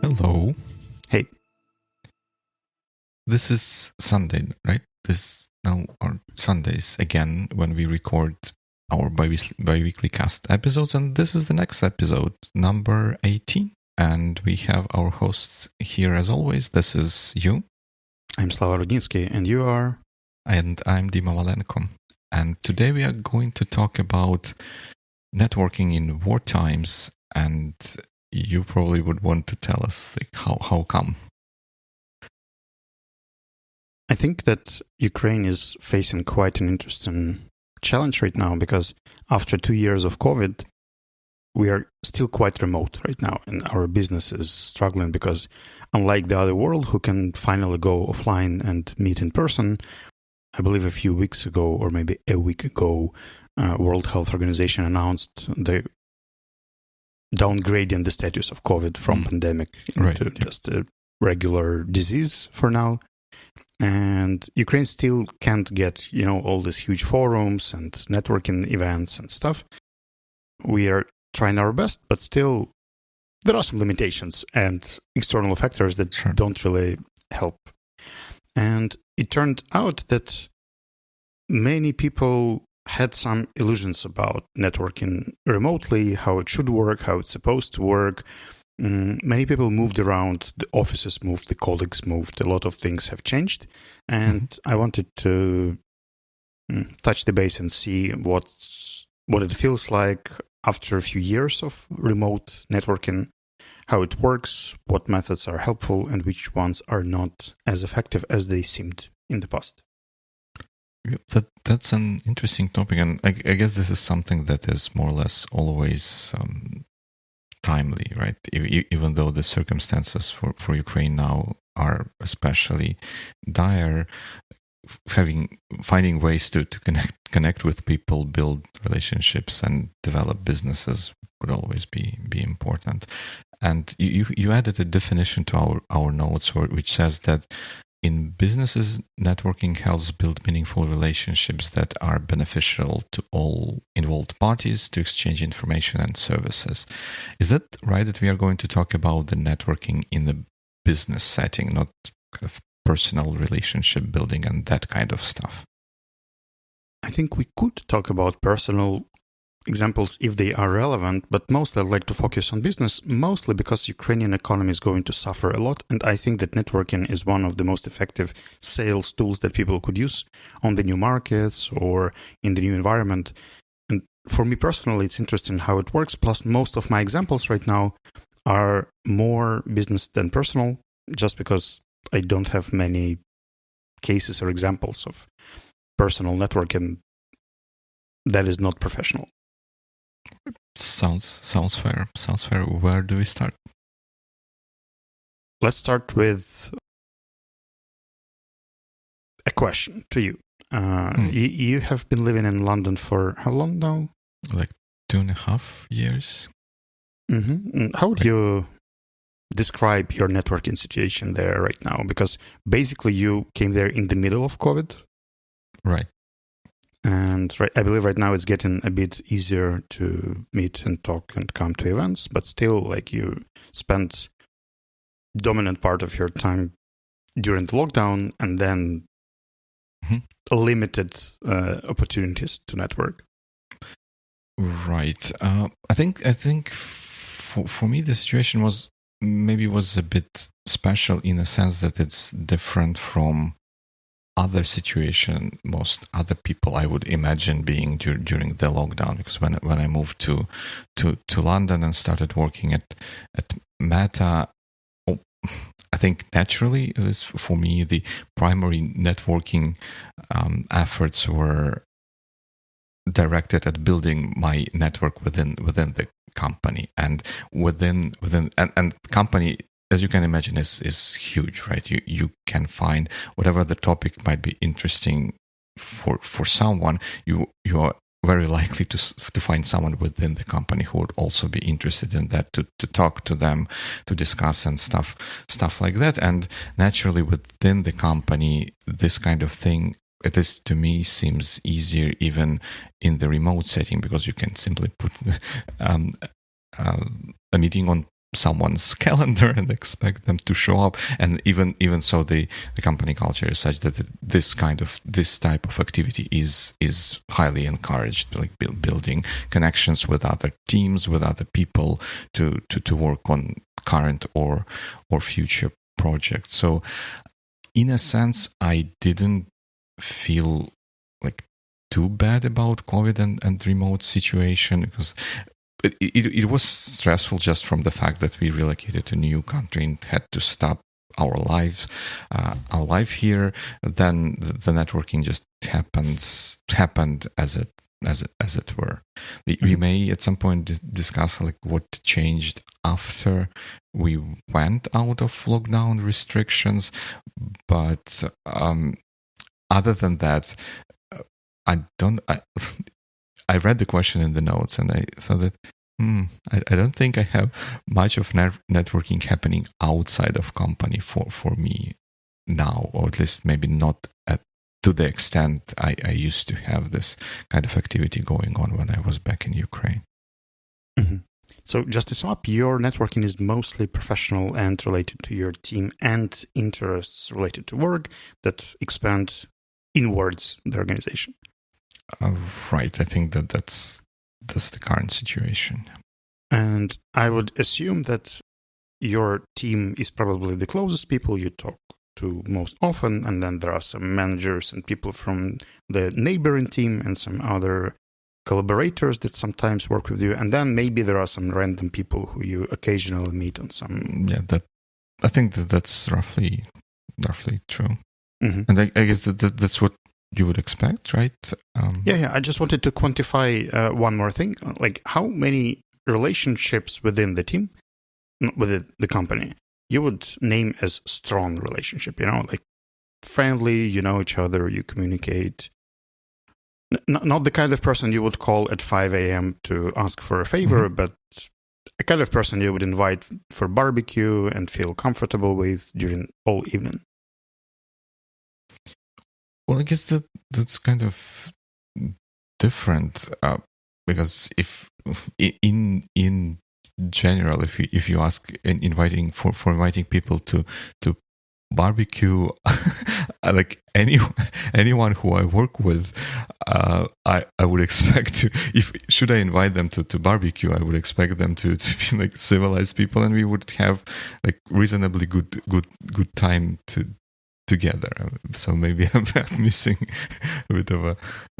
Hello. Hey. This is Sunday, right? This now are Sundays again when we record our biweekly cast episodes, and this is the next episode, number 18. And we have our hosts here as always. This is you. I'm Slava Rudnitsky, and you are? And I'm Dima Malenko. And today we are going to talk about networking in war times, and you probably would want to tell us like how come. I think that Ukraine is facing quite an interesting challenge right now because after 2 years of COVID, we are still quite remote right now, and our business is struggling because unlike the other world who can finally go offline and meet in person, I believe a few weeks ago or maybe a week ago, World Health Organization announced the downgrading the status of COVID from pandemic into just a regular disease for now. And Ukraine still can't get, all these huge forums and networking events and stuff. We are trying our best, but still there are some limitations and external factors that don't really help. And it turned out that many people had some illusions about networking remotely, how it should work, how it's supposed to work. Many people moved around, the offices moved, the colleagues moved, a lot of things have changed. And I wanted to touch the base and see what it feels like after a few years of remote networking, how it works, what methods are helpful, and which ones are not as effective as they seemed in the past. That's an interesting topic, and I guess this is something that is more or less always timely, right? Even though the circumstances for Ukraine now are especially dire, finding ways to connect with people, build relationships, and develop businesses would always be important. And you added a definition to our notes, which says that in businesses, networking helps build meaningful relationships that are beneficial to all involved parties to exchange information and services. Is that right, that we are going to talk about the networking in the business setting, not kind of personal relationship building and that kind of stuff? I think we could talk about personal examples if they are relevant, but mostly I'd like to focus on business, mostly because Ukrainian economy is going to suffer a lot, and I think that networking is one of the most effective sales tools that people could use on the new markets or in the new environment. And for me personally, it's interesting how it works, plus most of my examples right now are more business than personal, just because I don't have many cases or examples of personal networking that is not professional. Sounds fair. Where do we start? Let's start with a question to you. You have been living in London for how long now? Like 2.5 years. How would you describe your networking situation there right now? Because basically you came there in the middle of COVID. Right. And I believe right now it's getting a bit easier to meet and talk and come to events, but still, like, you spent dominant part of your time during the lockdown and then limited opportunities to network. Right. I think for me the situation was a bit special in a sense that it's different from other situation most other people I would imagine being during the lockdown, because when I moved to London and started working at Meta, I think naturally, at least for me, the primary networking efforts were directed at building my network within the company, and within and company, as you can imagine, is huge, right? You can find whatever the topic might be interesting for someone. You are very likely to find someone within the company who would also be interested in that, to talk to them, to discuss and stuff like that. And naturally within the company, this kind of thing, it is, to me, seems easier even in the remote setting, because you can simply put a meeting on someone's calendar and expect them to show up. And even so, the company culture is such that this type of activity is highly encouraged, like building connections with other teams, with other people, to work on current or future projects. So in a sense, I didn't feel like too bad about COVID and remote situation, because it was stressful just from the fact that we relocated to a new country and had to stop our life here. Then the networking just happened as it were. We may at some point discuss like what changed after we went out of lockdown restrictions, but other than that, I read the question in the notes and I thought that I don't think I have much of networking happening outside of company for me now, or at least maybe not to the extent I used to have this kind of activity going on when I was back in Ukraine. Mm-hmm. So just to sum up, your networking is mostly professional and related to your team and interests related to work that expand inwards the organization. Right. I think that's the current situation. And I would assume that your team is probably the closest people you talk to most often, and then there are some managers and people from the neighboring team and some other collaborators that sometimes work with you, and then maybe there are some random people who you occasionally meet on some... Yeah, I think that's roughly true. Mm-hmm. And I guess that's what you would expect, right? Yeah. I just wanted to quantify one more thing. Like, how many relationships within the team, within the company, you would name as strong relationship? Like friendly, you know each other, you communicate. Not the kind of person you would call at 5 a.m. to ask for a favor, mm-hmm. but a kind of person you would invite for barbecue and feel comfortable with during all evening. Well, I guess that's kind of different because if in general, if you ask inviting people to barbecue, like anyone who I work with, I would expect to, should I invite them to barbecue, I would expect them to be like civilized people, and we would have like reasonably good time together. So maybe I'm missing a bit of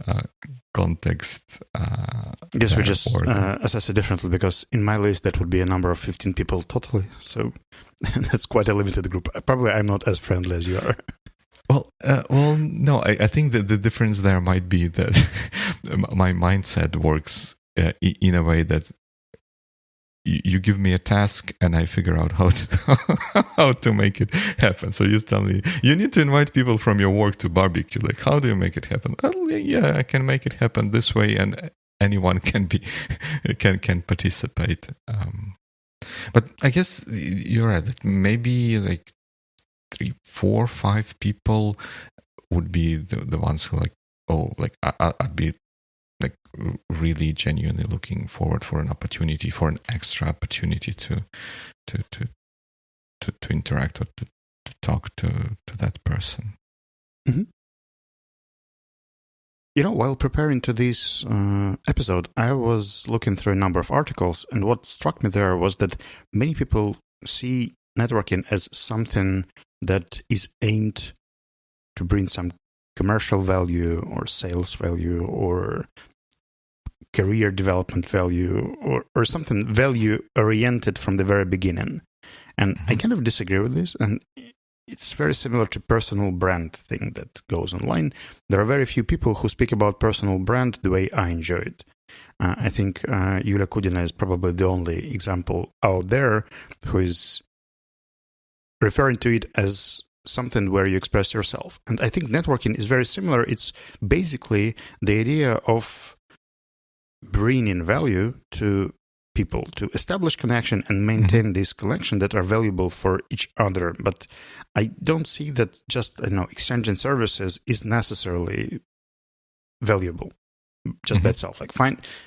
a context. I guess we just assess it differently, because in my list that would be a number of 15 people totally. So that's quite a limited group. Probably I'm not as friendly as you are. Well, no. I think that the difference there might be that my mindset works in a way that you give me a task and I figure out how to make it happen. So you tell me you need to invite people from your work to barbecue. Like, how do you make it happen? Well, yeah, I can make it happen this way, and anyone can participate. But I guess you're right. Maybe like 3, 4, 5 people would be the ones who I'd be like really genuinely looking forward for an opportunity, for an extra opportunity to interact or to talk to that person. Mm-hmm. While preparing to this episode, I was looking through a number of articles, and what struck me there was that many people see networking as something that is aimed to bring some commercial value or sales value or career development value or something value oriented from the very beginning. And I kind of disagree with this. And it's very similar to personal brand thing that goes online. There are very few people who speak about personal brand the way I enjoy it. I think Yulia Kudina is probably the only example out there who is referring to it as something where you express yourself. And I think networking is very similar. It's basically the idea of bring in value to people, to establish connection and maintain this connection that are valuable for each other. But I don't see that just exchanging services is necessarily valuable just by itself. Like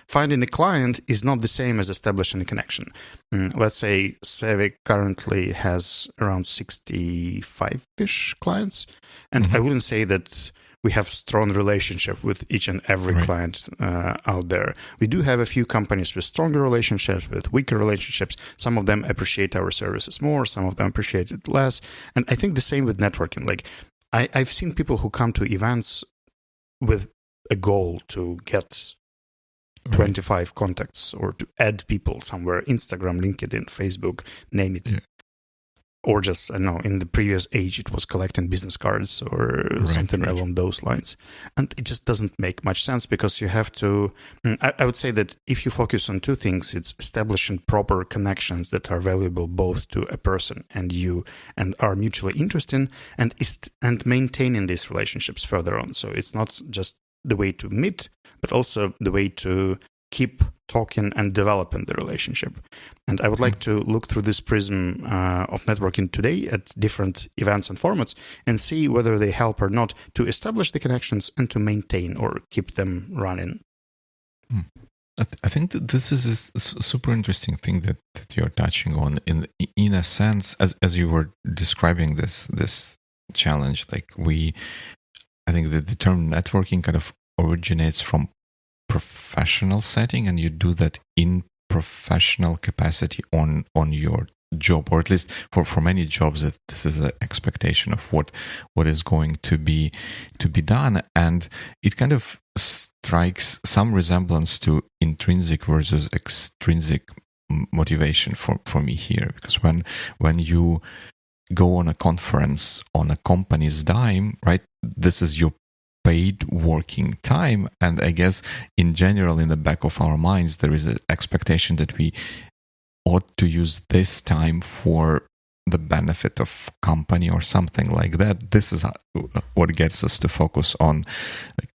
finding a client is not the same as establishing a connection. Let's say Savvy currently has around 65-ish clients, and I wouldn't say that we have strong relationship with each and every client out there. We do have a few companies with stronger relationships, with weaker relationships. Some of them appreciate our services more, some of them appreciate it less. And I think the same with networking. Like I've seen people who come to events with a goal to get 25 contacts or to add people somewhere, Instagram, LinkedIn, Facebook, name it. Yeah. Or just, in the previous age, it was collecting business cards or something along those lines. And it just doesn't make much sense because you have to, I would say that if you focus on two things, it's establishing proper connections that are valuable both to a person and you and are mutually interesting and maintaining these relationships further on. So it's not just the way to meet, but also the way to keep talking and developing the relationship. And I would like to look through this prism of networking today at different events and formats and see whether they help or not to establish the connections and to maintain or keep them running. I think that this is a super interesting thing that you're touching on. In a sense, as you were describing this challenge, I think that the term networking kind of originates from professional setting, and you do that in professional capacity on your job, or at least for many jobs that this is an expectation of what is going to be done, and it kind of strikes some resemblance to intrinsic versus extrinsic motivation for me here, because when you go on a conference on a company's dime, right, this is your paid working time, and I guess in general in the back of our minds there is an expectation that we ought to use this time for the benefit of company or something like that. This is what gets us to focus on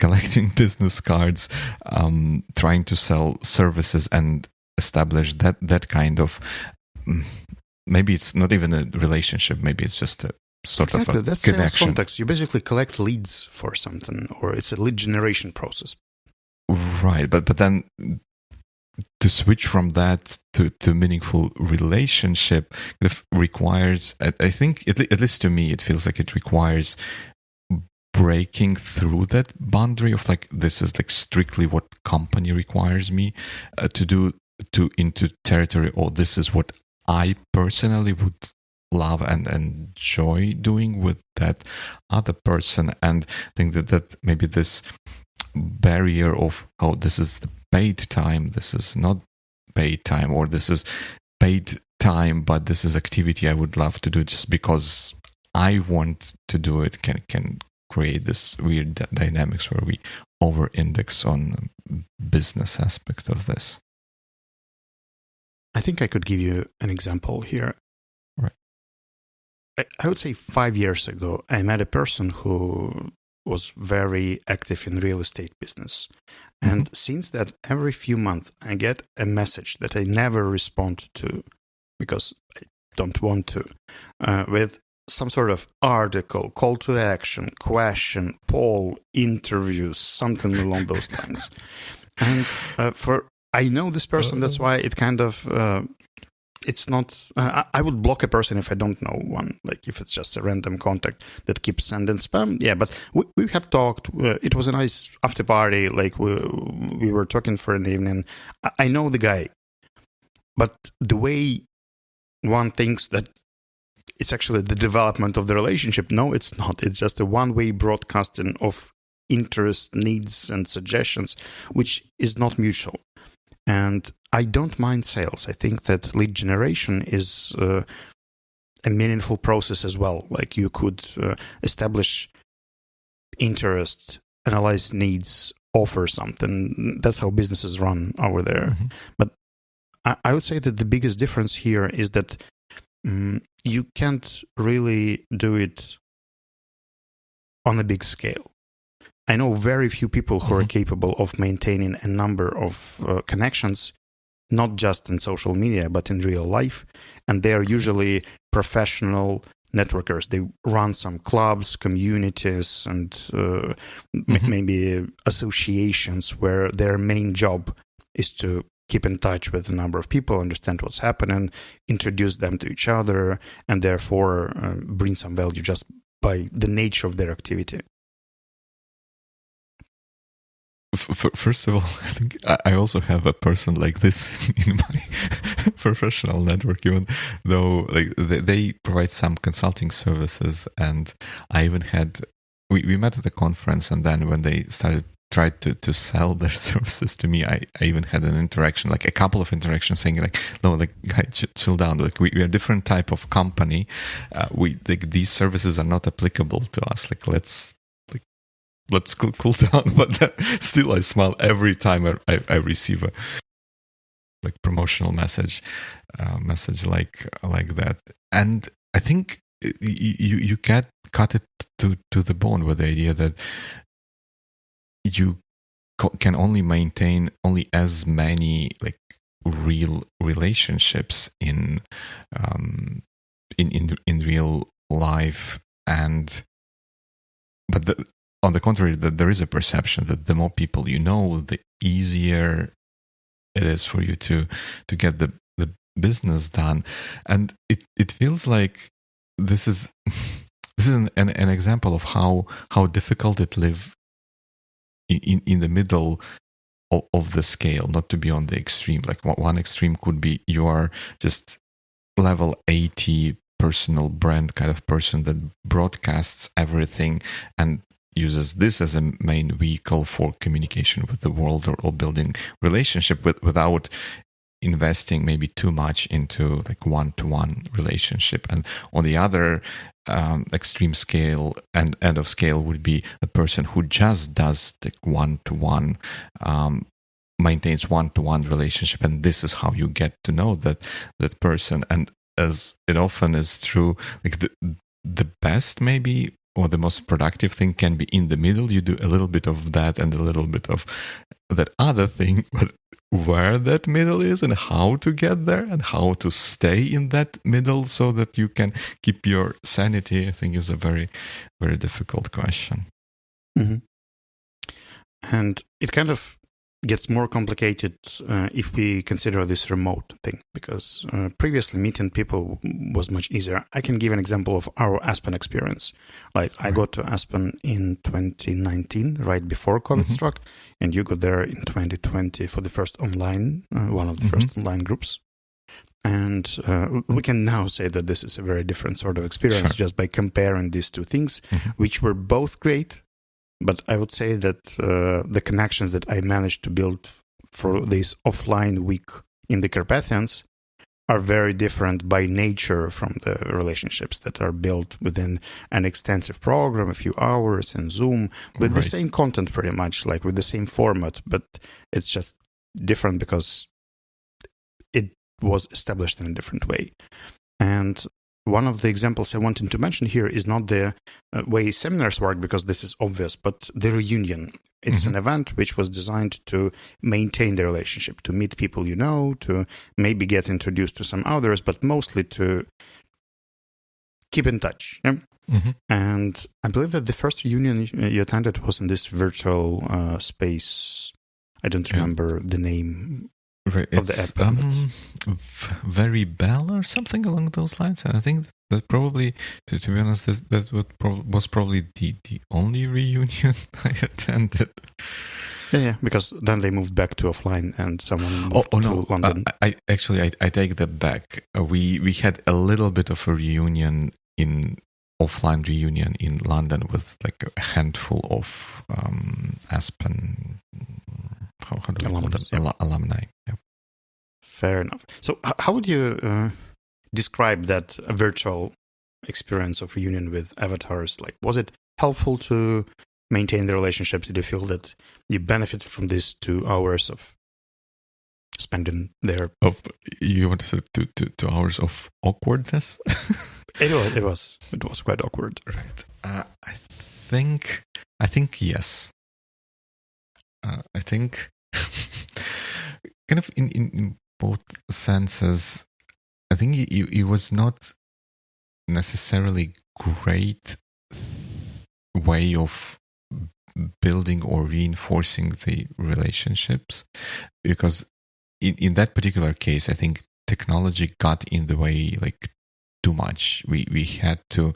collecting business cards, trying to sell services and establish that kind of, maybe it's not even a relationship, maybe it's just a sort of a that's connection. Sales context. You basically collect leads for something, or it's a lead generation process. Right, but then to switch from that to meaningful relationship requires, I think, at least to me, it feels like it requires breaking through that boundary of this is strictly what company requires me to do, into territory, or this is what I personally would love and enjoy doing with that other person. And I think that maybe this barrier of, this is the paid time, this is not paid time, or this is paid time but this is activity I would love to do just because I want to do it, can create this weird dynamics where we over-index on business aspect of this. I think I could give you an example here. I would say 5 years ago, I met a person who was very active in real estate business. And since that, every few months, I get a message that I never respond to because I don't want to, with some sort of article, call to action, question, poll, interviews, something along those lines. And I know this person, that's why it kind of... it's not, I would block a person if I don't know one, like if it's just a random contact that keeps sending spam. Yeah, but we have talked, it was a nice after party, like we were talking for an evening. I know the guy, but the way one thinks that it's actually the development of the relationship, no, it's not. It's just a one-way broadcasting of interest, needs, and suggestions, which is not mutual. And I don't mind sales. I think that lead generation is a meaningful process as well. Like you could establish interest, analyze needs, offer something. That's how businesses run over there. But I would say that the biggest difference here is that you can't really do it on a big scale. I know very few people who are capable of maintaining a number of connections, not just in social media, but in real life. And they are usually professional networkers. They run some clubs, communities, and maybe associations where their main job is to keep in touch with a number of people, understand what's happening, introduce them to each other, and therefore bring some value just by the nature of their activity. First of all, I think I also have a person like this in my professional network, even though like they provide some consulting services. And I even had, we met at a conference, and then when they tried to sell their services to me, I even had an interaction, like a couple of interactions saying like, no, like, guy, chill down. Like we are a different type of company. These services are not applicable to us. Like, let's cool down. But still, I smile every time I receive a like promotional message like that. And I think you get cut it to the bone with the idea that you can only maintain only as many like real relationships in real life, but on the contrary, that there is a perception that the more people you know, the easier it is for you to get the business done. And it feels like this is an example of how difficult it live in the middle of the scale, not to be on the extreme. Like one extreme could be you are just level 80 personal brand kind of person that broadcasts everything and uses this as a main vehicle for communication with the world or building relationship without investing maybe too much into like one-to-one relationship. And on the other extreme scale and end of scale would be a person who just does the one-to-one, maintains one-to-one relationship, and this is how you get to know that person. And as it often is true, like the best maybe or the most productive thing can be in the middle. You do a little bit of that and a little bit of that other thing, but where that middle is and how to get there and how to stay in that middle so that you can keep your sanity, I think is a very, very difficult question. Mm-hmm. And it kind of gets more complicated if we consider this remote thing, because previously meeting people was much easier. I can give an example of our Aspen experience. Like I got to Aspen in 2019, right before COVID struck, and you got there in 2020 for the first online, one of the first online groups. And we can now say that this is a very different sort of experience just by comparing these two things, which were both great. But I would say that the connections that I managed to build for this offline week in the Carpathians are very different by nature from the relationships that are built within an extensive program, a few hours in Zoom, with the same content pretty much, like with the same format, but it's just different because it was established in a different way. And one of the examples I wanted to mention here is not the way seminars work, because this is obvious, but the reunion. It's an event which was designed to maintain the relationship, to meet people you know, to maybe get introduced to some others, but mostly to keep in touch. Yeah? And I believe that the first reunion you attended was in this virtual space. I don't remember the name. Right, it's Very Bell or something along those lines, and I think that probably, to be honest, that was probably the only reunion I attended. Yeah, because then they moved back to offline, and someone moved to London. I take that back. We had a little bit of a reunion offline reunion in London with like a handful of Aspen. How do we call them? Alumni. Yeah. Fair enough. So how would you describe that virtual experience of reunion with avatars? Like, was it helpful to maintain the relationships? Did you feel that you benefited from these 2 hours of spending there? You want to say 2 hours of awkwardness? It was quite awkward. Right. I think yes. I think kind of in both senses, I think it was not necessarily great way of building or reinforcing the relationships, because in that particular case, I think technology got in the way like too much. We had to,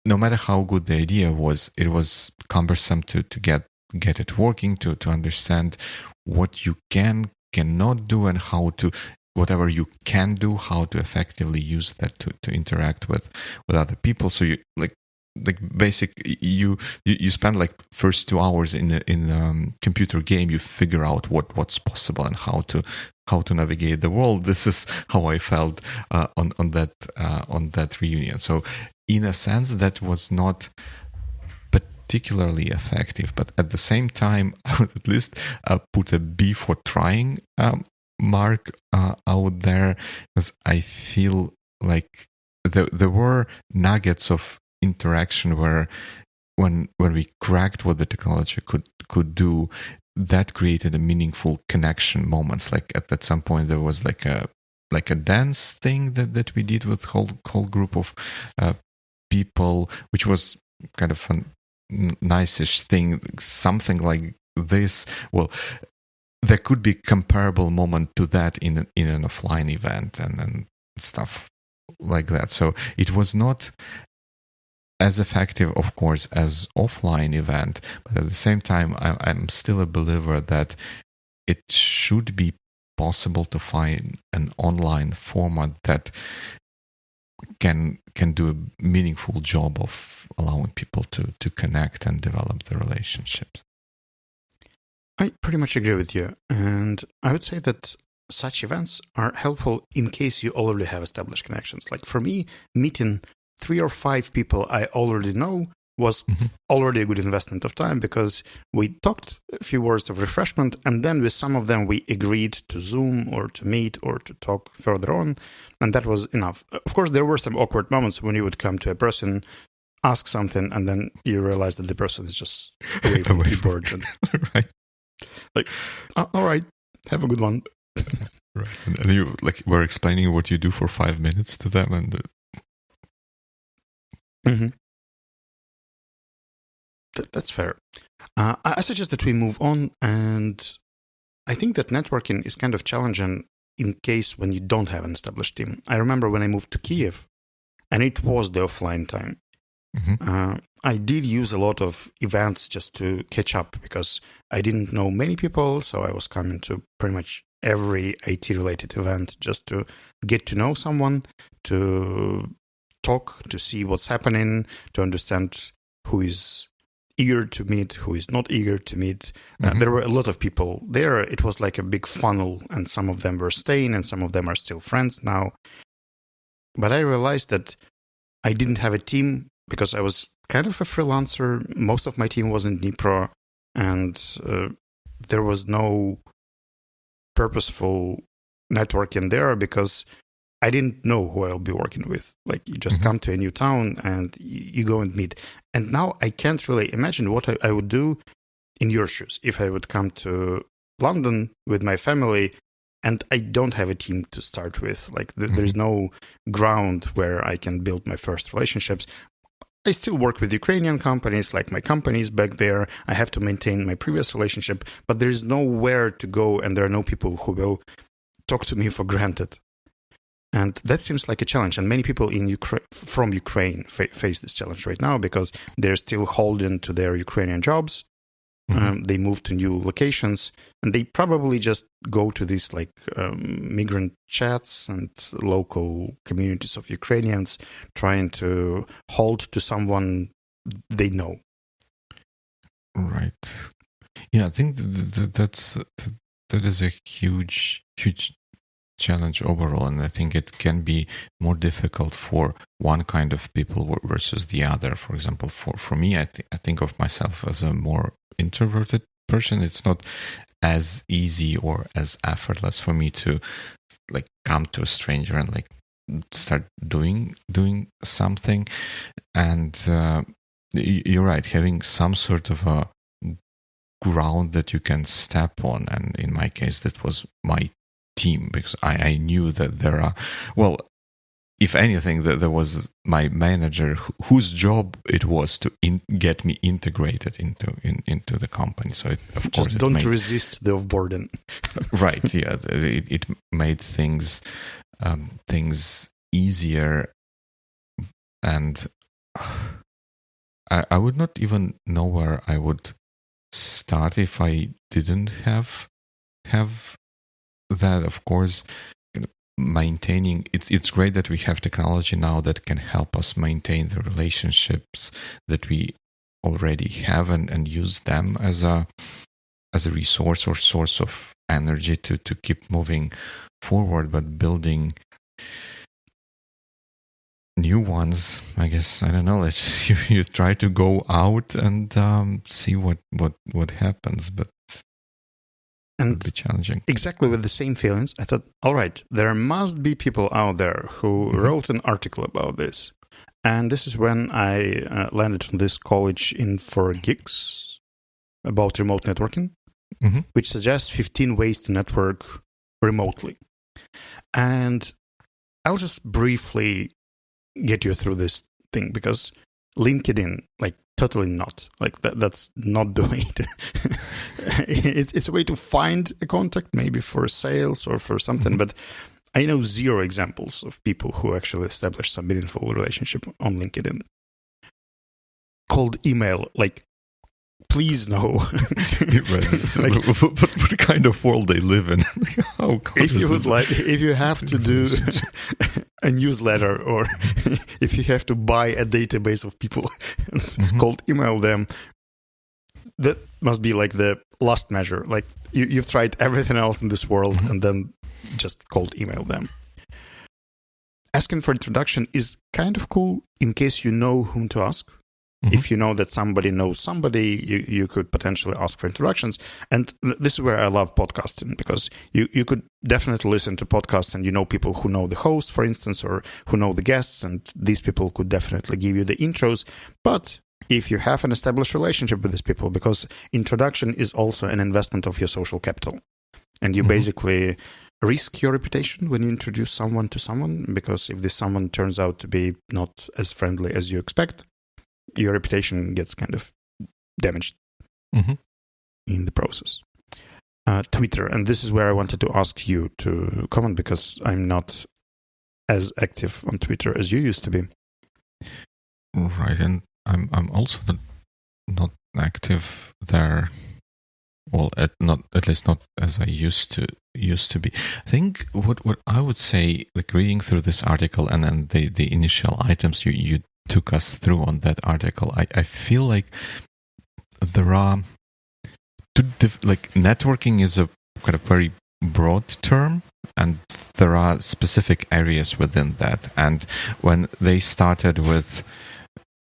no matter how good the idea was, it was cumbersome to get it working, to understand what you cannot do, and how to, whatever you can do, how to effectively use that to interact with other people. So you like basic, you spend like first 2 hours in a computer game, you figure out what's possible and how to navigate the world. This is how I felt on that reunion. So in a sense, that was not particularly effective, but at the same time, I would at least put a B for trying mark out there, because I feel like there were nuggets of interaction where when we cracked what the technology could do, that created a meaningful connection moments. Like at some point there was like a dance thing that we did with whole group of people, which was kind of a nice-ish thing, something like this. Well, there could be comparable moment to that in an offline event and stuff like that. So it was not as effective, of course, as offline event, but at the same time, I'm still a believer that it should be possible to find an online format that can do a meaningful job of allowing people to connect and develop the relationships. I pretty much agree with you, and I would say that such events are helpful in case you already have established connections. Like for me, meeting 3 or 5 people I already know was already a good investment of time, because we talked a few words of refreshment, and then with some of them we agreed to Zoom or to meet or to talk further on, and that was enough. Of course, there were some awkward moments when you would come to a person, ask something, and then you realize that the person is just away from the keyboard. And right. Like, all right, have a good one. Right. And you like were explaining what you do for 5 minutes to them, and That's fair. I suggest that we move on, and I think that networking is kind of challenging in case when you don't have an established team. I remember when I moved to Kiev, and it was the offline time. I did use a lot of events just to catch up, because I didn't know many people, so I was coming to pretty much every IT-related event just to get to know someone, to talk, to see what's happening, to understand who is eager to meet, who is not eager to meet. There were a lot of people there. It was like a big funnel, and some of them were staying, and some of them are still friends now. But I realized that I didn't have a team, because I was kind of a freelancer. Most of my team was in Dnipro, and there was no purposeful networking there, because I didn't know who I'll be working with. Like, you just come to a new town and you go and meet. And now I can't really imagine what I would do in your shoes if I would come to London with my family and I don't have a team to start with. Like, there's no ground where I can build my first relationships. I still work with Ukrainian companies, like my companies back there. I have to maintain my previous relationship, but there's nowhere to go, and there are no people who will talk to me for granted. And that seems like a challenge. And many people from Ukraine face this challenge right now, because they're still holding to their Ukrainian jobs. They move to new locations, and they probably just go to these like migrant chats and local communities of Ukrainians, trying to hold to someone they know. Right. Yeah, I think that is a huge challenge overall, and I think it can be more difficult for one kind of people versus the other. For example, for me, I think of myself as a more introverted person. It's not as easy or as effortless for me to like come to a stranger and like start doing something. And you're right, having some sort of a ground that you can step on. And in my case, that was my team, because I knew that there are, well, if anything, that there was my manager whose job it was to get me integrated into the company. So of course, don't resist the offboarding. Right? Yeah, it made things easier, and I would not even know where I would start if I didn't have that. Of course, maintaining it's great that we have technology now that can help us maintain the relationships that we already have and use them as a resource or source of energy to keep moving forward. But building new ones, I guess, I don't know, you try to go out and see what happens, but and would be challenging. Exactly with the same feelings, I thought, all right, there must be people out there who wrote an article about this. And this is when I landed on this college info gigs about remote networking, which suggests 15 ways to network remotely. And I'll just briefly get you through this thing, because LinkedIn, like, totally not. Like, that's not the way to... it's a way to find a contact, maybe for sales or for something, but I know zero examples of people who actually establish some meaningful relationship on LinkedIn. Cold email, like, please no. Like, what kind of world they live in? If you have to do a newsletter, or if you have to buy a database of people and cold email them, that must be like the last measure. Like, you've tried everything else in this world and then just cold email them. Asking for introduction is kind of cool in case you know whom to ask. If you know that somebody knows somebody, you could potentially ask for introductions. And this is where I love podcasting, because you could definitely listen to podcasts and you know people who know the host, for instance, or who know the guests, and these people could definitely give you the intros. But if you have an established relationship with these people, because introduction is also an investment of your social capital, and you basically risk your reputation when you introduce someone to someone, because if this someone turns out to be not as friendly as you expect, your reputation gets kind of damaged in the process. Twitter, and this is where I wanted to ask you to comment, because I'm not as active on Twitter as you used to be. Right, and I'm also not active there. Well, at least not as I used to be. I think what I would say, like, reading through this article and then the initial items you took us through on that article, I feel like there are like, networking is a kind of very broad term, and there are specific areas within that. And when they started with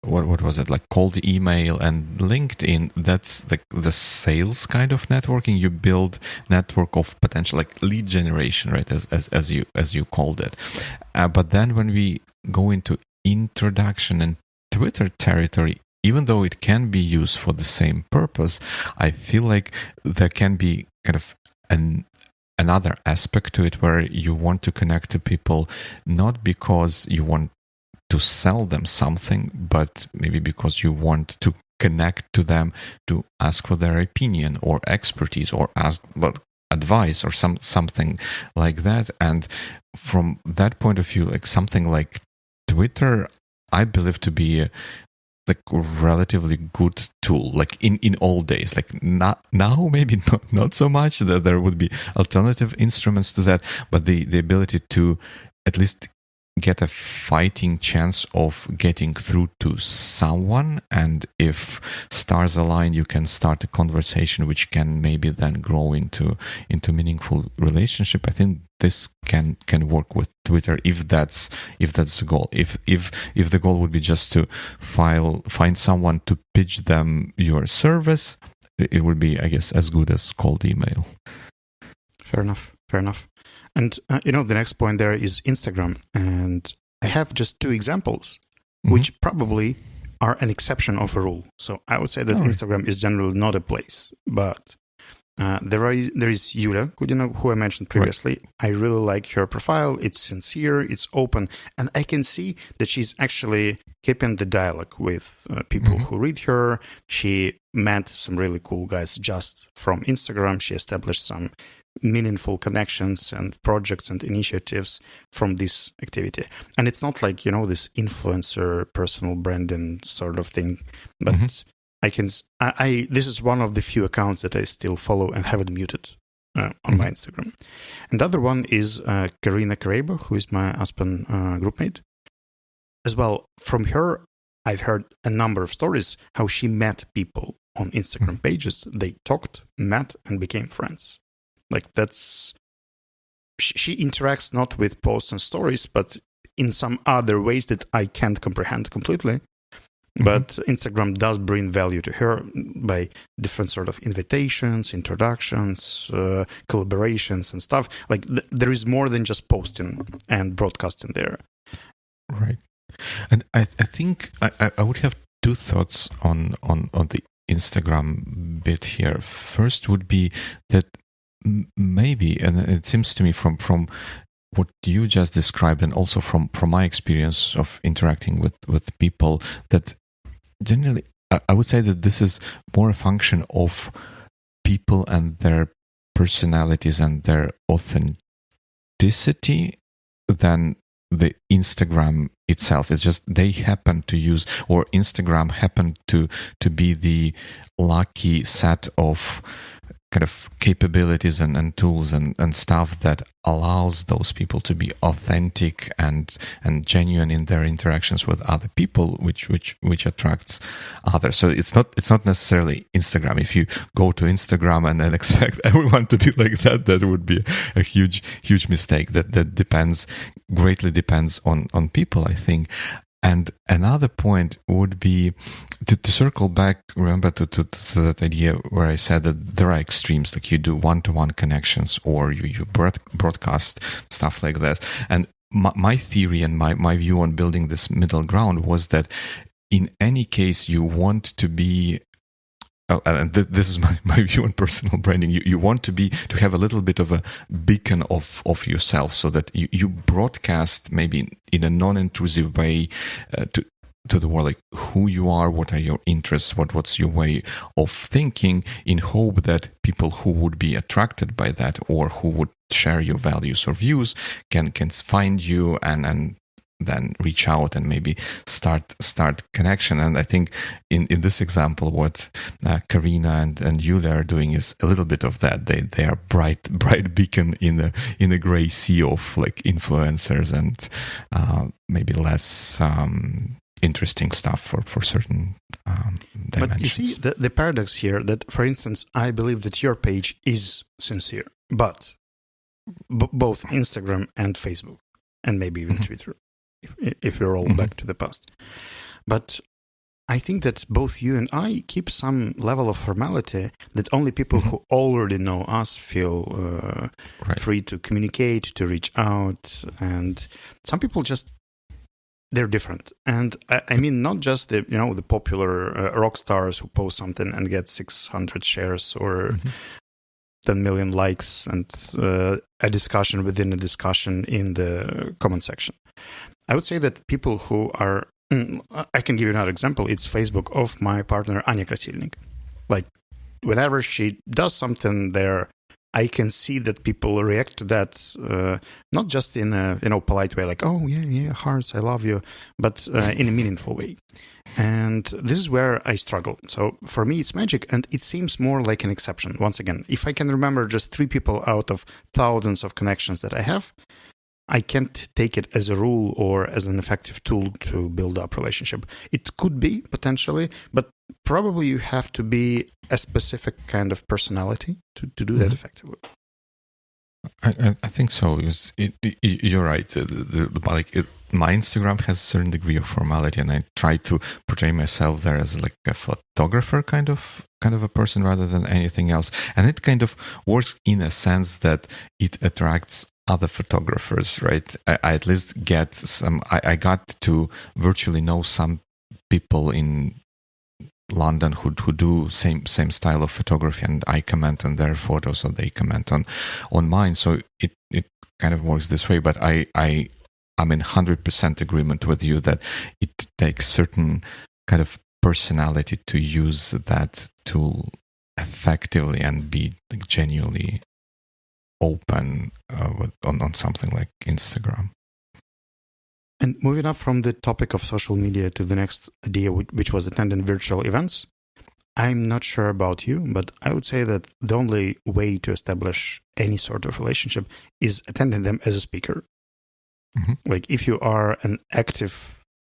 what was it, like cold email and LinkedIn, that's the sales kind of networking. You build network of potential, like lead generation, right, as you called it. But then when we go into introduction and Twitter territory, even though it can be used for the same purpose, I feel like there can be kind of another aspect to it, where you want to connect to people not because you want to sell them something, but maybe because you want to connect to them, to ask for their opinion or expertise, or ask advice or something like that. And from that point of view, like, something like Twitter, I believe to be a relatively good tool, like in old days. Like, not now, maybe not so much, that there would be alternative instruments to that, but the ability to at least get a fighting chance of getting through to someone, and if stars align, you can start a conversation which can maybe then grow into meaningful relationship. I think this can work with Twitter if that's the goal. If the goal would be just to find someone to pitch them your service, it would be, I guess, as good as cold email. Fair enough. And, the next point there is Instagram. And I have just two examples, which probably are an exception of a rule. So I would say that Instagram is generally not a place, but there is Yulia Kudina, who I mentioned previously. Right. I really like her profile. It's sincere, it's open, and I can see that she's actually keeping the dialogue with people who read her. She met some really cool guys just from Instagram. She established some meaningful connections and projects and initiatives from this activity. And it's not like, this influencer personal branding sort of thing, but this is one of the few accounts that I still follow and haven't muted on my Instagram. And the other one is Karina Kareba, who is my Aspen groupmate. As well, from her, I've heard a number of stories how she met people on Instagram pages. They talked, met, and became friends. Like she interacts not with posts and stories, but in some other ways that I can't comprehend completely. But Instagram does bring value to her by different sort of invitations, introductions, collaborations and stuff. Like there is more than just posting and broadcasting there. Right. And I think I would have two thoughts on the Instagram bit here. First would be that maybe, and it seems to me from what you just described, and also from my experience of interacting with people, that generally I would say that this is more a function of people and their personalities and their authenticity than the Instagram itself. It's just they happen to use, or Instagram happened to be the lucky set of kind of capabilities and tools and stuff that allows those people to be authentic and genuine in their interactions with other people, which attracts others. So it's not necessarily Instagram. If you go to Instagram and then expect everyone to be like that, that would be a huge mistake. That greatly depends on people, I think. And another point would be to circle back, remember, to that idea where I said that there are extremes, like you do one-to-one connections or you broadcast, stuff like that. And my theory and my view on building this middle ground was that in any case, you want to be, and this is my view on personal branding. You want to have a little bit of a beacon of yourself, so that you broadcast maybe in a non-intrusive way to the world, like who you are, what are your interests, what's your way of thinking, in hope that people who would be attracted by that or who would share your values or views can find you and then reach out and maybe start connection. And I think in this example, what Karina and Yulia are doing is a little bit of that. They are bright beacon in a gray sea of like influencers and maybe less interesting stuff for certain dimensions. But you see the paradox here, that for instance, I believe that your page is sincere, but both Instagram and Facebook, and maybe even Twitter, if we roll back to the past. But I think that both you and I keep some level of formality that only people who already know us feel free to communicate, to reach out. And some people just, they're different. And I mean, not just the popular rock stars who post something and get 600 shares or 10 million likes and a discussion within a discussion in the comment section. I would say that people who are, I can give you another example. It's Facebook of my partner, Anya Krasilnik. Like, whenever she does something there, I can see that people react to that, not just in a polite way, like, oh, yeah, hearts, I love you, but in a meaningful way. And this is where I struggle. So for me, it's magic, and it seems more like an exception. Once again, if I can remember just 3 people out of thousands of connections that I have, I can't take it as a rule or as an effective tool to build up relationship. It could be, potentially, but probably you have to be a specific kind of personality to do that effectively. I think so. You're right. My Instagram has a certain degree of formality, and I try to portray myself there as like a photographer kind of a person rather than anything else. And it kind of works in a sense that it attracts other photographers, right? I at least get some. I got to virtually know some people in London who do same style of photography, and I comment on their photos or they comment on mine. So it kind of works this way. But I'm in 100% agreement with you that it takes certain kind of personality to use that tool effectively and be like genuinely open on something like Instagram. And moving up from the topic of social media to the next idea, which was attending virtual events, I'm not sure about you, but I would say that the only way to establish any sort of relationship is attending them as a speaker. Mm-hmm. Like if you are an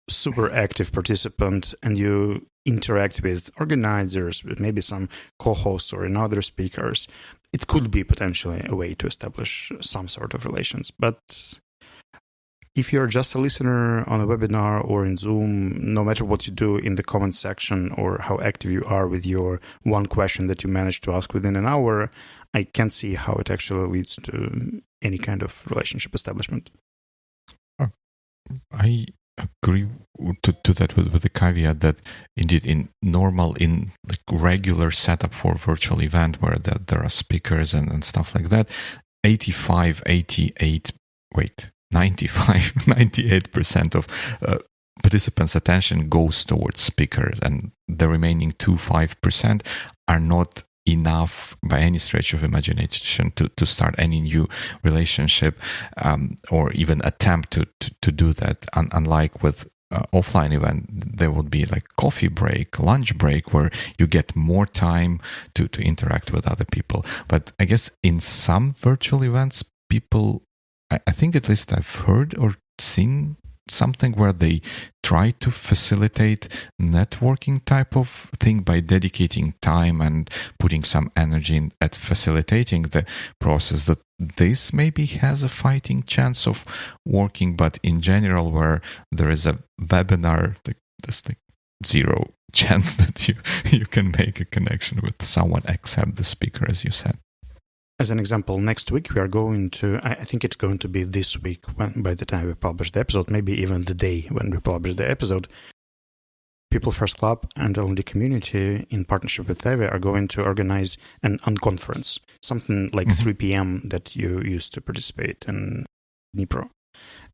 super active participant and you interact with organizers, with maybe some co-hosts or other speakers, it could be potentially a way to establish some sort of relations. But if you're just a listener on a webinar or in Zoom, no matter what you do in the comment section or how active you are with your one question that you managed to ask within an hour, I can't see how it actually leads to any kind of relationship establishment. I agree to that with the caveat that indeed in like regular setup for virtual event where there are speakers and stuff like that, 98% of participants' attention goes towards speakers, and the remaining 5% are not enough by any stretch of imagination to start any new relationship or even attempt to do that. Unlike with offline event, there would be like coffee break, lunch break, where you get more time to interact with other people. But I guess in some virtual events, people, I think at least I've heard or seen something where they try to facilitate networking type of thing by dedicating time and putting some energy in at facilitating the process. That this maybe has a fighting chance of working, but in general, where there is a webinar, there's like zero chance that you can make a connection with someone except the speaker, as you said. As an example, next week we are going to, I think it's going to be this week by the time we publish the episode, maybe even the day when we publish the episode, People First Club and L&D Community in partnership with Teve are going to organize an unconference, something like 3 p.m. that you used to participate in Dnipro.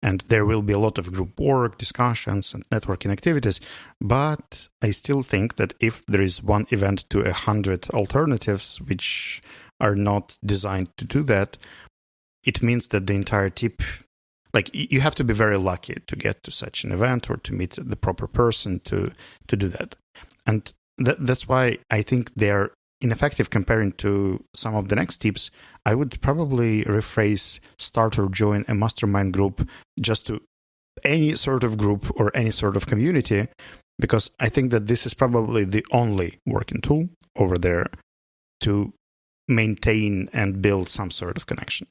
And there will be a lot of group work, discussions, and networking activities. But I still think that if there is one event to 100 alternatives, which are not designed to do that, it means that the entire tip, like you have to be very lucky to get to such an event or to meet the proper person to do that. And that's why I think they're ineffective comparing to some of the next tips. I would probably rephrase start or join a mastermind group just to any sort of group or any sort of community, because I think that this is probably the only working tool over there to maintain and build some sort of connection.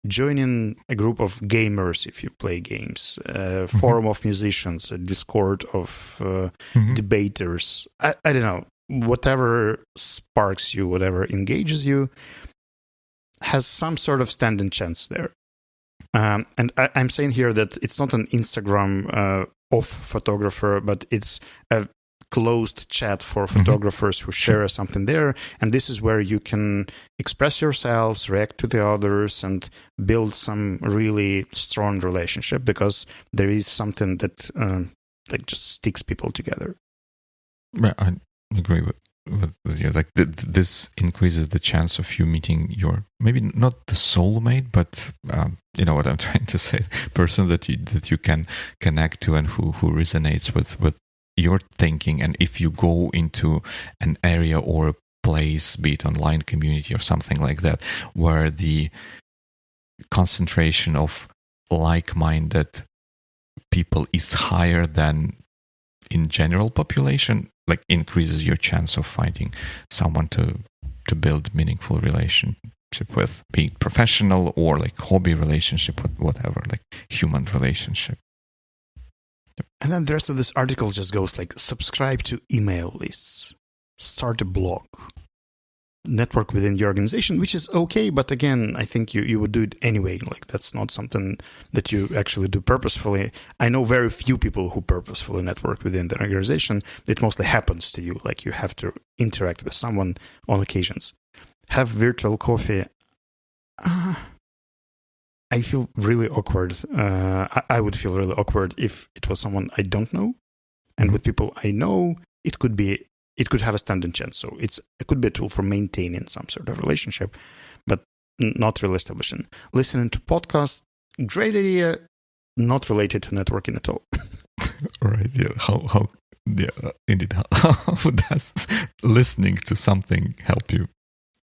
Joining a group of gamers if you play games, a forum of musicians, a Discord of debaters, I don't know, whatever sparks you, whatever engages you, has some sort of standing chance there. And I'm saying here that it's not an Instagram off photographer, but it's a closed chat for photographers who share something there. And this is where you can express yourselves, react to the others, and build some really strong relationship, because there is something that just sticks people together. Yeah, I agree with you. Like this increases the chance of you meeting your, maybe not the soulmate, but you know what I'm trying to say, person that you can connect to and who resonates with your thinking. And if you go into an area or a place, be it online community or something like that, where the concentration of like-minded people is higher than in general population, like increases your chance of finding someone to build meaningful relationship with, be it professional or like hobby relationship, whatever, like human relationship. And then the rest of this article just goes like, subscribe to email lists, start a blog, network within your organization, which is okay. But again, I think you would do it anyway. Like that's not something that you actually do purposefully. I know very few people who purposefully network within the organization. It mostly happens to you. Like you have to interact with someone on occasions. Have virtual coffee. I feel really awkward. I would feel really awkward if it was someone I don't know. And with people I know, it could have a standing chance. So it could be a tool for maintaining some sort of relationship, but not really establishing. Listening to podcasts, great idea, not related to networking at all. Right. Yeah. How indeed. How does listening to something help you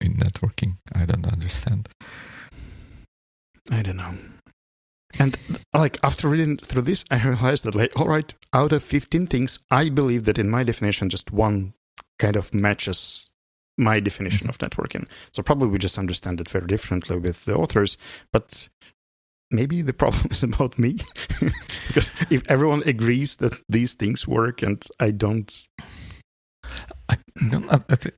in networking? I don't understand. I don't know. And like after reading through this, I realized that like, all right, out of 15 things, I believe that in my definition, just one kind of matches my definition of networking. So probably we just understand it very differently with the authors, but maybe the problem is about me. Because if everyone agrees that these things work and I don't... I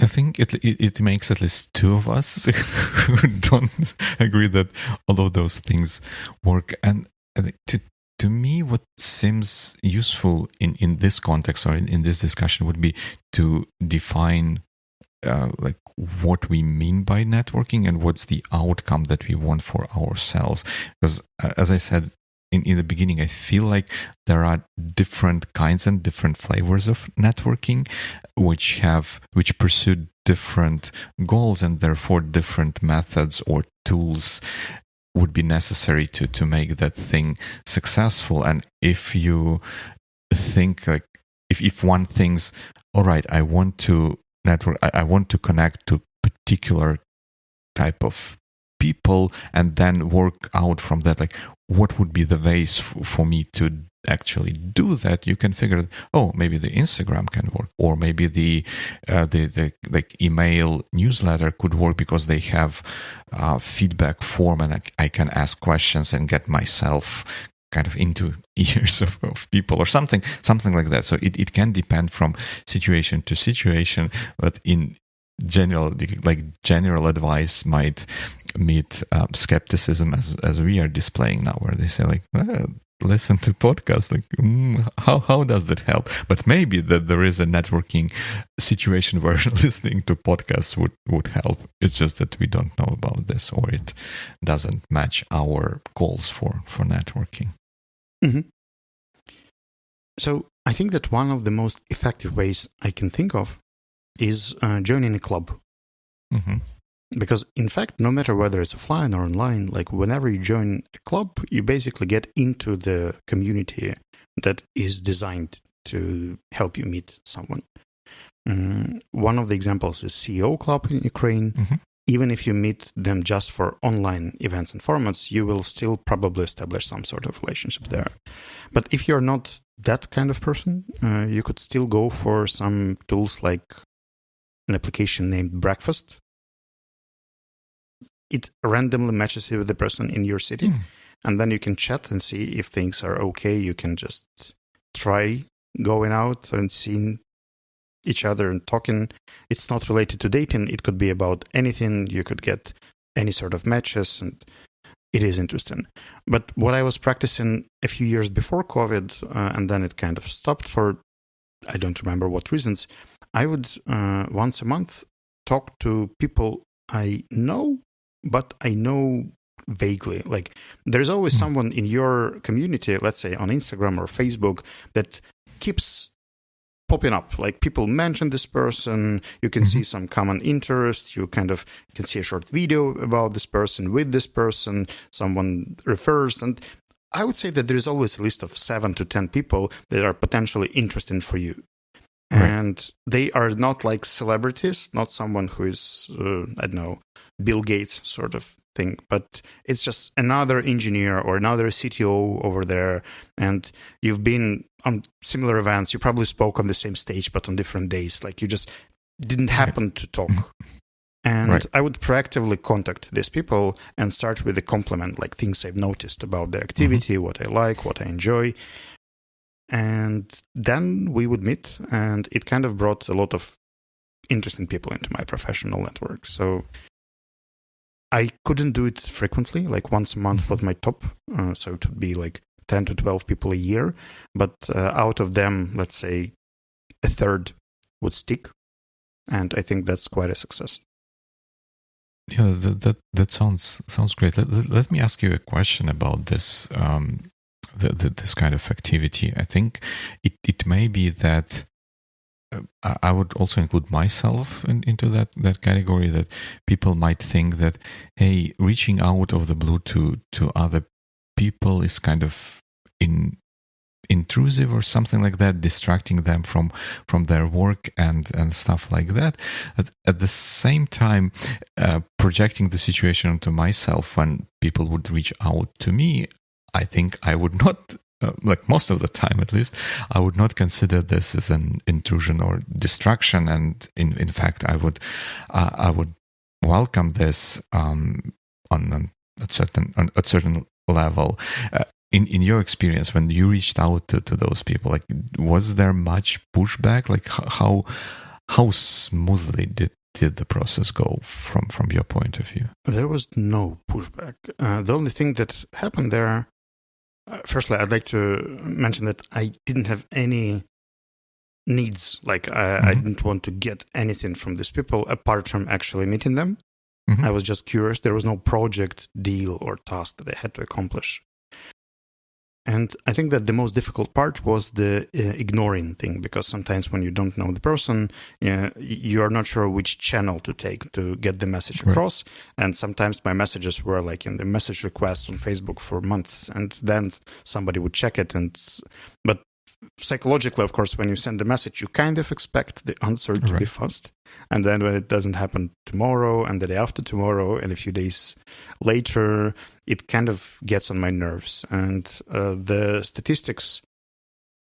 think it makes at least two of us who don't agree that all of those things work. And I think to me, what seems useful in this context or in this discussion would be to define like what we mean by networking and what's the outcome that we want for ourselves. Because as I said in the beginning, I feel like there are different kinds and different flavors of networking, which pursue different goals, and therefore different methods or tools would be necessary to make that thing successful. And if you think like if one thinks, all right, I want to network, I want to connect to particular type of people, and then work out from that, like what would be the ways for me to actually do that, you can figure, oh, maybe the Instagram can work, or maybe the like email newsletter could work because they have feedback form, and I can ask questions and get myself kind of into ears of people or something like that. So it can depend from situation to situation, but in general, like general advice might meet skepticism as we are displaying now, where they say like, listen to podcasts, like how does that help? But maybe that there is a networking situation where listening to podcasts would help. It's just that we don't know about this, or it doesn't match our goals for networking. Mm-hmm. So I think that one of the most effective ways I can think of is joining a club. Mm-hmm. Because in fact, no matter whether it's offline or online, like whenever you join a club, you basically get into the community that is designed to help you meet someone. One of the examples is CEO Club in Ukraine. Mm-hmm. Even if you meet them just for online events and formats, you will still probably establish some sort of relationship there. But if you're not that kind of person, you could still go for some tools like an application named Breakfast. It randomly matches you with the person in your city, and then you can chat and see if things are okay. You can just try going out and seeing each other and talking. It's not related to dating. It could be about anything. You could get any sort of matches, and it is interesting. But what I was practicing a few years before COVID, and then it kind of stopped for, I don't remember what reasons, I would once a month talk to people I know, but I know vaguely. Like there's always someone in your community, let's say on Instagram or Facebook, that keeps popping up. Like people mention this person, you can see some common interest, you can see a short video about this person with this person, someone refers, and I would say that there's always a list of 7 to 10 people that are potentially interesting for you. Right. And they are not like celebrities, not someone who is, I don't know, Bill Gates sort of thing, but it's just another engineer or another CTO over there. And you've been on similar events. You probably spoke on the same stage, but on different days. Like you just didn't happen to talk. And I would proactively contact these people and start with a compliment, like things I've noticed about their activity, what I like, what I enjoy. And then we would meet, and it kind of brought a lot of interesting people into my professional network. So I couldn't do it frequently, like once a month was my top. So it would be like 10 to 12 people a year. But out of them, let's say a third would stick. And I think that's quite a success. Yeah, that sounds great. Let me ask you a question about this this kind of activity. I think it may be that I would also include myself into that category, that people might think that, hey, reaching out of the blue to other people is kind of intrusive or something like that, distracting them from their work and stuff like that. At the same time, projecting the situation onto myself, when people would reach out to me, I think I would not, like most of the time at least, I would not consider this as an intrusion or distraction. And in fact, I would welcome this on a certain level. In your experience, when you reached out to those people, like, was there much pushback? Like, how smoothly did the process go from your point of view? There was no pushback. The only thing that happened there, firstly, I'd like to mention that I didn't have any needs. Like, I didn't want to get anything from these people apart from actually meeting them. Mm-hmm. I was just curious. There was no project, deal, or task that I had to accomplish. And I think that the most difficult part was the ignoring thing, because sometimes when you don't know the person, you are not sure which channel to take to get the message across. Right. And sometimes my messages were like in the message request on Facebook for months, and then somebody would check it. But psychologically, of course, when you send a message, you kind of expect the answer to be fast. And then when it doesn't happen tomorrow and the day after tomorrow and a few days later, it kind of gets on my nerves. And the statistics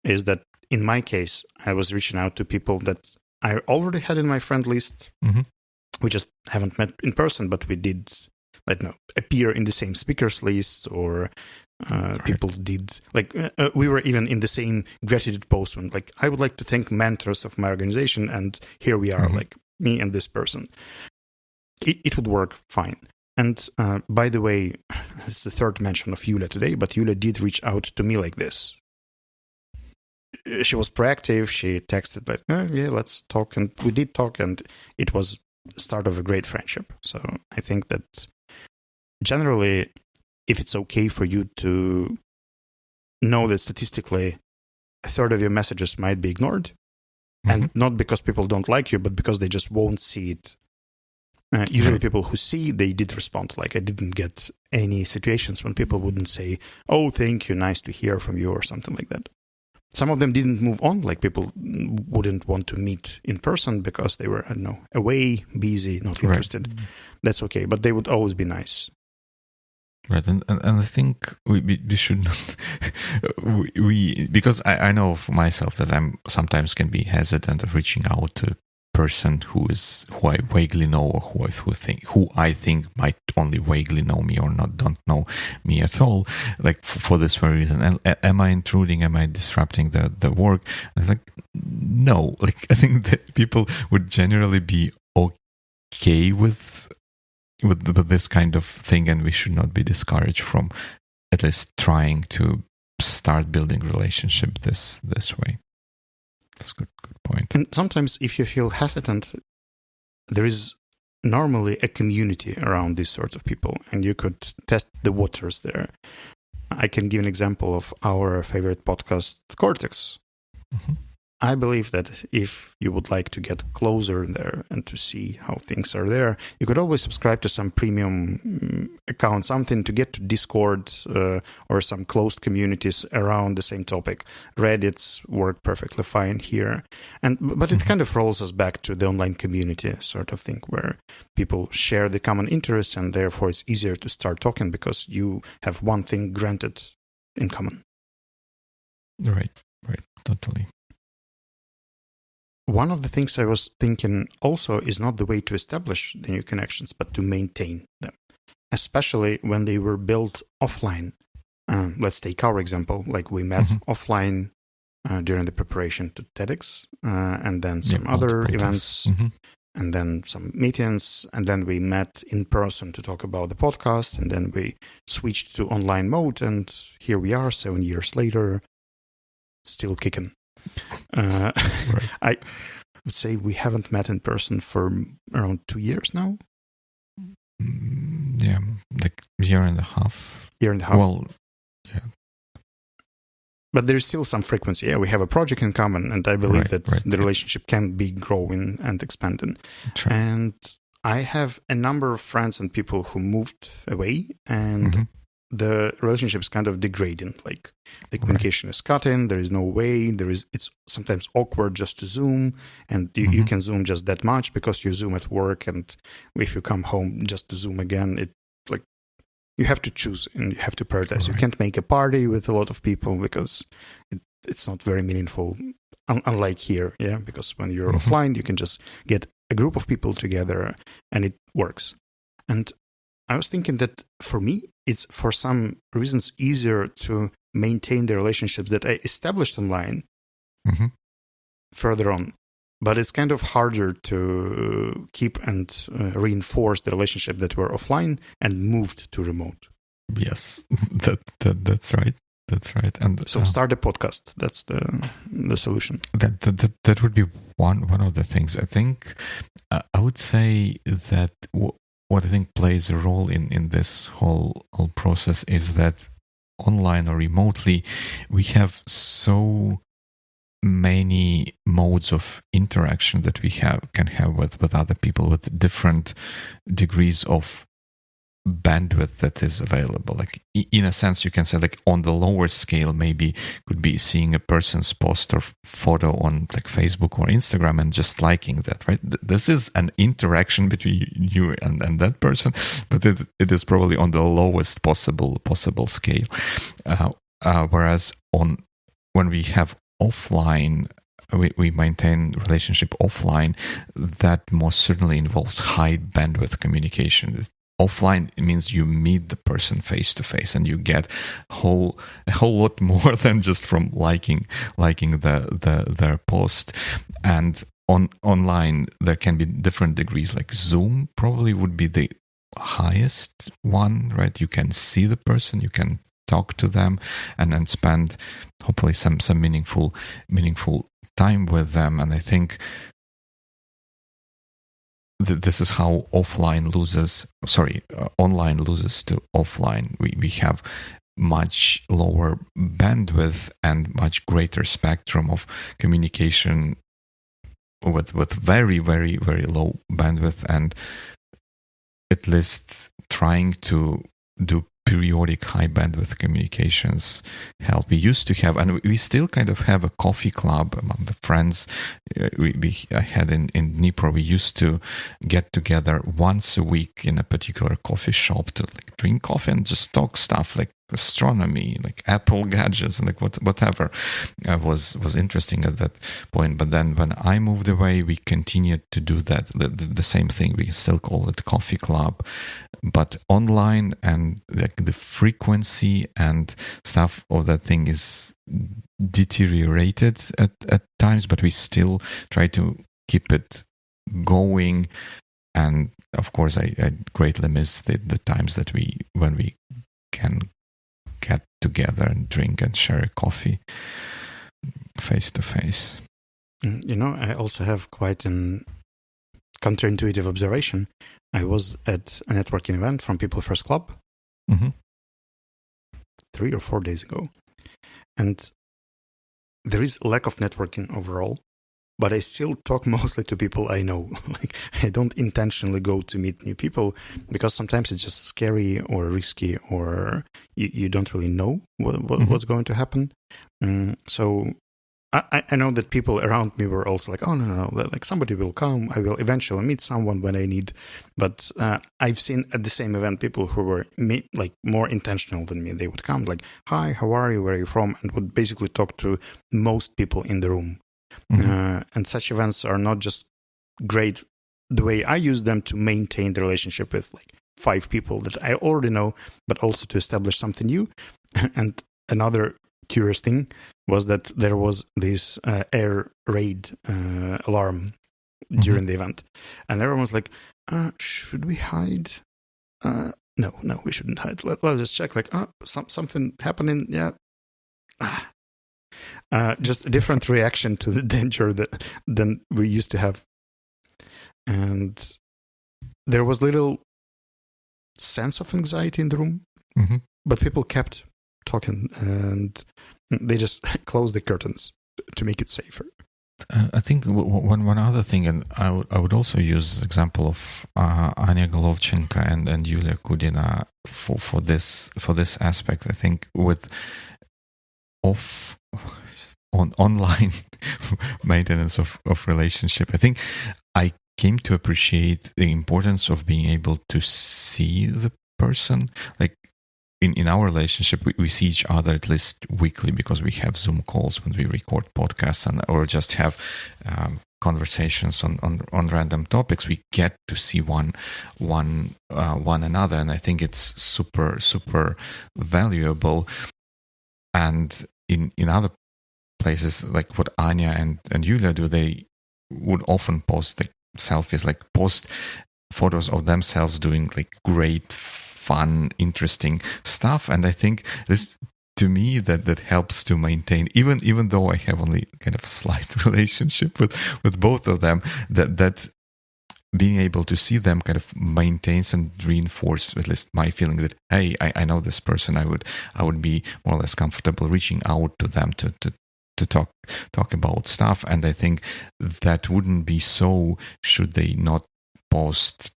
is that in my case, I was reaching out to people that I already had in my friend list. Mm-hmm. We just haven't met in person, but we did, appear in the same speakers lists, or people did, we were even in the same gratitude post when, like, I would like to thank mentors of my organization, and here we are, like me and this person. It would work fine. And by the way, it's the third mention of Yulia today, but Yulia did reach out to me like this. She was proactive. She texted like, yeah, let's talk. And we did talk, and it was the start of a great friendship. So I think that generally, if it's okay for you to know that statistically a third of your messages might be ignored, and not because people don't like you, but because they just won't see it. Usually people who see, they did respond. Like, I didn't get any situations when people wouldn't say, oh, thank you, nice to hear from you, or something like that. Some of them didn't move on, like people wouldn't want to meet in person because they were, I don't know, away, busy, not interested. Right. That's okay, but they would always be nice. Right, and I think we should not, because I know for myself that I'm sometimes can be hesitant of reaching out to a person who I vaguely know, or who I think might only vaguely know me, or don't know me at all, like for this very reason. And am I intruding? Am I disrupting the work? And it's like, no. Like, I think that people would generally be okay with this kind of thing, and we should not be discouraged from at least trying to start building relationship this way. That's a good point. And sometimes if you feel hesitant, there is normally a community around these sorts of people, and you could test the waters there. I can give an example of our favorite podcast, Cortex. Mm-hmm. I believe that if you would like to get closer there and to see how things are there, you could always subscribe to some premium account, something to get to Discord or some closed communities around the same topic. Reddit's work perfectly fine here. But it kind of rolls us back to the online community sort of thing, where people share the common interests, and therefore it's easier to start talking because you have one thing granted in common. Right, totally. One of the things I was thinking also is not the way to establish the new connections, but to maintain them, especially when they were built offline. Let's take our example, like we met offline during the preparation to TEDx, and then some other events and then some meetings, and then we met in person to talk about the podcast, and then we switched to online mode, and here we are 7 years later, still kicking. Right. I would say we haven't met in person for around 2 years now. Yeah, like year and a half. Well, yeah. But there's still some frequency. Yeah, we have a project in common, and I believe that the relationship can be growing and expanding. True. And I have a number of friends and people who moved away, and the relationship is kind of degrading. Like the communication is cutting. There is no way. It's sometimes awkward just to Zoom, and you can Zoom just that much because you Zoom at work, and if you come home just to Zoom again, you have to choose and you have to prioritize. Right. You can't make a party with a lot of people because it's not very meaningful, unlike here, yeah? Because when you're offline, you can just get a group of people together and it works. And I was thinking that for me, it's for some reasons easier to maintain the relationships that I established online further on. But it's kind of harder to keep and reinforce the relationship that were offline and moved to remote. Yes, that's right. That's right. And so start a podcast. That's the solution. That would be one of the things. I think I would say that what I think plays a role in this whole process is that online or remotely we have so many modes of interaction that we can have with other people with different degrees of bandwidth that is available. Like in a sense, you can say like on the lower scale, maybe could be seeing a person's post or photo on like Facebook or Instagram and just liking that, right? This is an interaction between you and that person, but it is probably on the lowest possible scale. Whereas when we have offline, we maintain relationship offline, that most certainly involves high bandwidth communication. Offline, it means you meet the person face to face and you get a whole lot more than just from liking their post. And online, there can be different degrees. Like Zoom probably would be the highest one, right? You can see the person, you can talk to them and then spend hopefully some meaningful time with them. And I think this is how online loses to offline. We have much lower bandwidth and much greater spectrum of communication with very, very, very low bandwidth, and at least trying to do periodic high bandwidth communications help. We used to have, and we still kind of have, a coffee club among the friends we had in Dnipro. We used to get together once a week in a particular coffee shop to like drink coffee and just talk stuff like astronomy, like Apple gadgets, and like whatever was interesting at that point. But then when I moved away, we continued to do that, the same thing. We still call it coffee club, but online, and like the frequency and stuff of that thing is deteriorated at times, but we still try to keep it going. And of course, I greatly miss the times when we can get together and drink and share a coffee face to face. I also have quite an counterintuitive observation. I was at a networking event from People First Club 3 or 4 days ago, and there is a lack of networking overall, but I still talk mostly to people I know. Like, I don't intentionally go to meet new people because sometimes it's just scary or risky, or you don't really know what's going to happen. So I know that people around me were also like, oh, no, like somebody will come. I will eventually meet someone when I need. But I've seen at the same event people who were like more intentional than me. They would come like, hi, how are you? Where are you from? And would basically talk to most people in the room. And such events are not just great the way I use them to maintain the relationship with like 5 people that I already know, but also to establish something new. And another curious thing was that there was this air raid alarm during the event. And everyone was like, should we hide? No, we shouldn't hide. Let's just check, like, something happening, yeah. Just a different reaction to the danger than we used to have. And there was little sense of anxiety in the room, but people kept talking, and they just closed the curtains to make it safer. I think one other thing, and I would also use the example of Anya Golovchenko and Yulia Kudina for this aspect. I think with online maintenance of relationship, I think I came to appreciate the importance of being able to see the person. Like in our relationship, we see each other at least weekly because we have Zoom calls when we record podcasts or just have conversations on random topics. We get to see one another, and I think it's super valuable. And in other places, like what Anya and Yulia do, they would often post like selfies, like post photos of themselves doing like great, fun, interesting stuff. And I think this, to me, that helps to maintain, even though I have only kind of a slight relationship with both of them, that being able to see them kind of maintains and reinforce at least my feeling that, hey, I know this person. I would be more or less comfortable reaching out to them to talk about stuff. And I think that wouldn't be so should they not post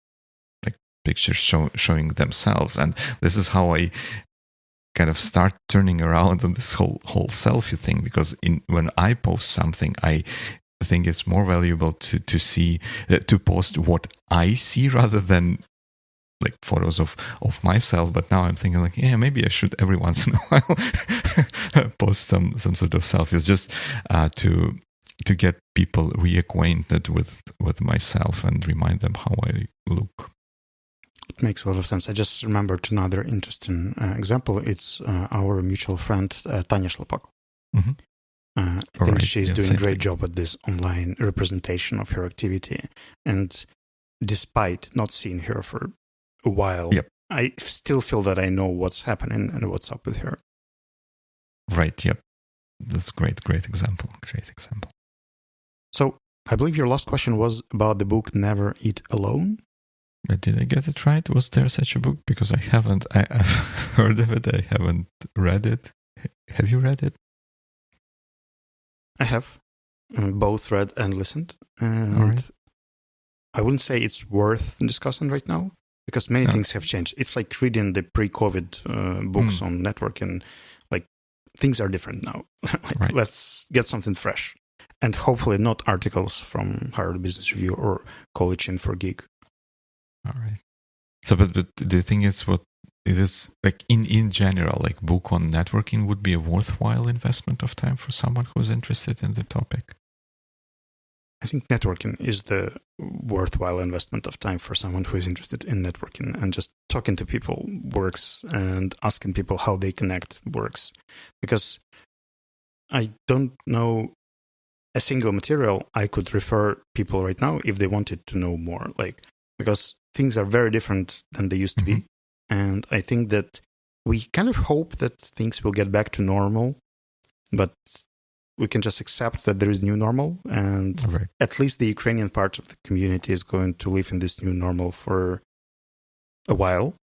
like pictures showing themselves. And this is how I kind of start turning around on this whole selfie thing, because when I post something, I think it's more valuable to see to post what I see rather than like photos of myself. But now I'm thinking like, yeah, maybe I should every once in a while post some sort of selfies just to get people reacquainted with myself and remind them how I look. It makes a lot of sense. I just remembered another interesting example. It's our mutual friend Tanya Shlapako. Mm-hmm. I think she's doing a great job at this online representation of her activity. And despite not seeing her for a while, I still feel that I know what's happening and what's up with her. Right, yep. That's great example. Great example. So I believe your last question was about the book Never Eat Alone. Did I get it right? Was there such a book? Because I've heard of it. I haven't read it. Have you read it? I have both read and listened. And all right. I wouldn't say it's worth discussing right now because many things have changed. It's like reading the pre-COVID books on networking. Like things are different now. Right. Let's get something fresh. And hopefully not articles from Harvard Business Review or College Info Geek. All right. So, but do you think it's what it is like in general, like book on networking would be a worthwhile investment of time for someone who's interested in the topic? I think networking is the worthwhile investment of time for someone who is interested in networking, and just talking to people works, and asking people how they connect works. Because I don't know a single material I could refer people right now if they wanted to know more, because things are very different than they used to be. And I think that we kind of hope that things will get back to normal, but we can just accept that there is new normal. And at least the Ukrainian part of the community is going to live in this new normal for a while.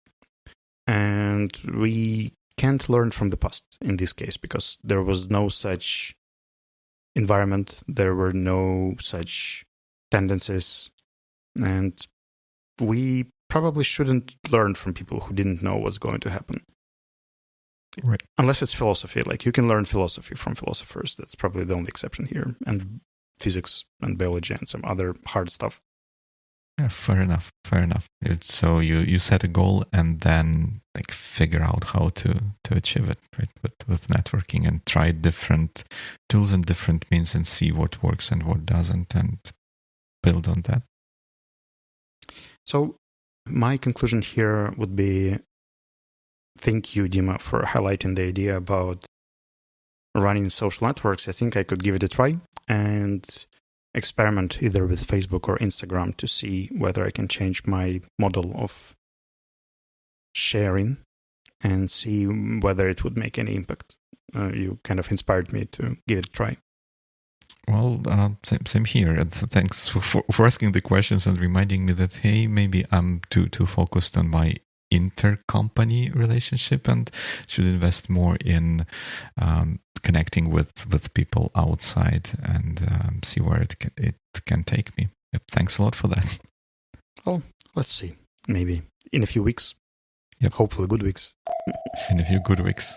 And we can't learn from the past in this case, because there was no such environment, there were no such tendencies, and we probably shouldn't learn from people who didn't know what's going to happen. Right. Unless it's philosophy. Like you can learn philosophy from philosophers. That's probably the only exception here. And physics and biology and some other hard stuff. Yeah, fair enough. It's so you set a goal and then like figure out how to achieve it, right? With networking, and try different tools and different means and see what works and what doesn't, and build on that. So my conclusion here would be, thank you, Dima, for highlighting the idea about running social networks. I think I could give it a try. And experiment either with Facebook or Instagram to see whether I can change my model of sharing and see whether it would make any impact. You kind of inspired me to give it a try. Well, same here. And thanks for asking the questions and reminding me that, hey, maybe I'm too focused on my intercompany relationship and should invest more in connecting with people outside and see where it can take me. Yep, thanks a lot for that. Well, let's see. Maybe in a few weeks. Yep. Hopefully good weeks. In a few good weeks.